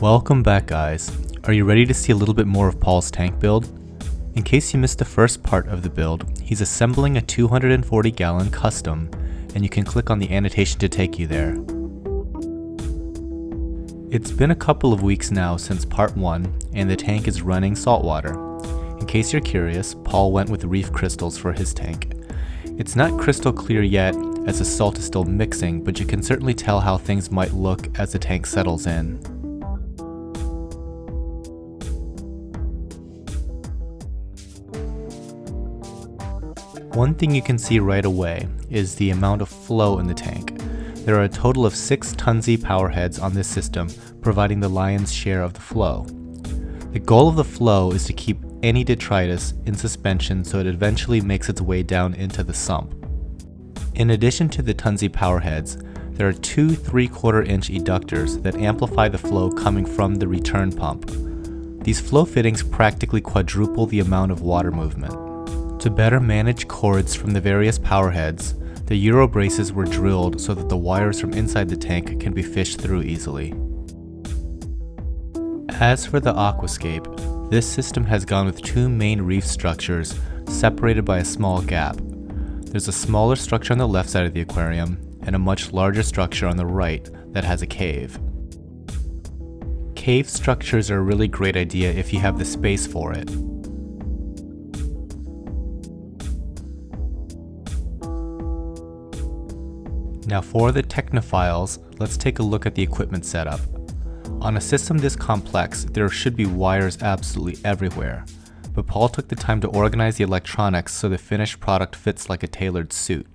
Welcome back, guys. Are you ready to see a little bit more of Paul's tank build? In case you missed the first part of the build, he's assembling a 240-gallon custom, and you can click on the annotation to take you there. It's been a couple of weeks now since part 1, and the tank is running saltwater. In case you're curious, Paul went with Reef crystals for his tank. It's not crystal clear yet, as the salt is still mixing, but you can certainly tell how things might look as the tank settles in. One thing you can see right away is the amount of flow in the tank. There are a total of 6 Tunze powerheads on this system, providing the lion's share of the flow. The goal of the flow is to keep any detritus in suspension so it eventually makes its way down into the sump. In addition to the Tunze powerheads, there are 2 3/4-inch eductors that amplify the flow coming from the return pump. These flow fittings practically quadruple the amount of water movement. To better manage cords from the various powerheads, the Eurobraces were drilled so that the wires from inside the tank can be fished through easily. As for the Aquascape, this system has gone with 2 main reef structures separated by a small gap. There's a smaller structure on the left side of the aquarium and a much larger structure on the right that has a cave. Cave structures are a really great idea if you have the space for it. Now for the technophiles, let's take a look at the equipment setup. On a system this complex, there should be wires absolutely everywhere, but Paul took the time to organize the electronics so the finished product fits like a tailored suit.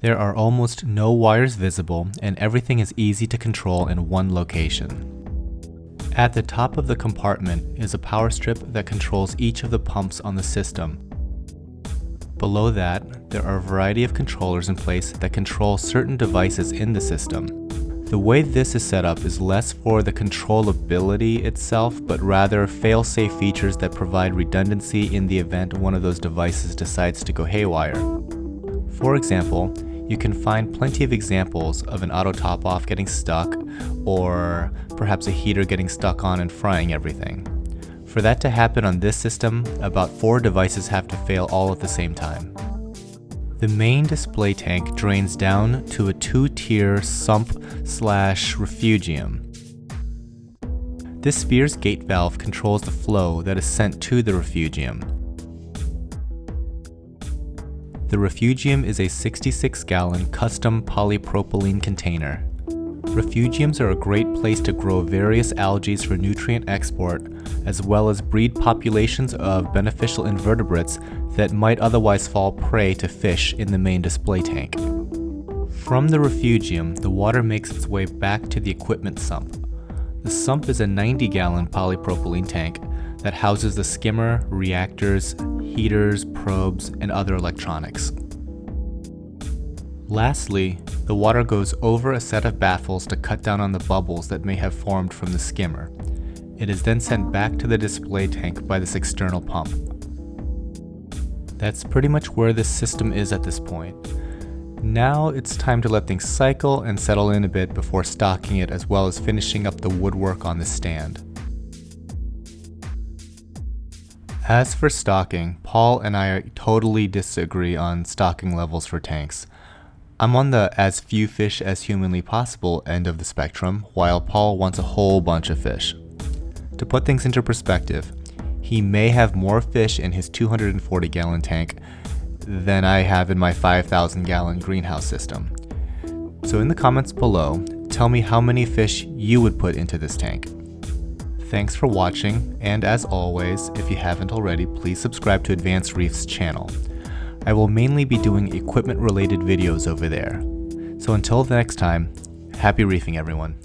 There are almost no wires visible, and everything is easy to control in one location. At the top of the compartment is a power strip that controls each of the pumps on the system. Below that, there are a variety of controllers in place that control certain devices in the system. The way this is set up is less for the controllability itself, but rather fail-safe features that provide redundancy in the event one of those devices decides to go haywire. For example, you can find plenty of examples of an auto top-off getting stuck, or perhaps a heater getting stuck on and frying everything. For that to happen on this system, about 4 devices have to fail all at the same time. The main display tank drains down to a 2-tier Sump/Refugium. This sphere's gate valve controls the flow that is sent to the Refugium. The Refugium is a 66-gallon custom polypropylene container. Refugiums are a great place to grow various algae for nutrient export, as well as breed populations of beneficial invertebrates that might otherwise fall prey to fish in the main display tank. From the Refugium, the water makes its way back to the equipment sump. The sump is a 90-gallon polypropylene tank that houses the skimmer, reactors, heaters, probes, and other electronics. Lastly, the water goes over a set of baffles to cut down on the bubbles that may have formed from the skimmer. It is then sent back to the display tank by this external pump. That's pretty much where this system is at this point. Now it's time to let things cycle and settle in a bit before stocking it, as well as finishing up the woodwork on the stand. As for stocking, Paul and I totally disagree on stocking levels for tanks. I'm on the as few fish as humanly possible end of the spectrum, while Paul wants a whole bunch of fish. To put things into perspective, he may have more fish in his 240-gallon tank than I have in my 5,000-gallon greenhouse system. So in the comments below, tell me how many fish you would put into this tank. Thanks for watching, and as always, if you haven't already, please subscribe to Advanced Reef's channel. I will mainly be doing equipment-related videos over there. So until the next time, happy reefing, everyone.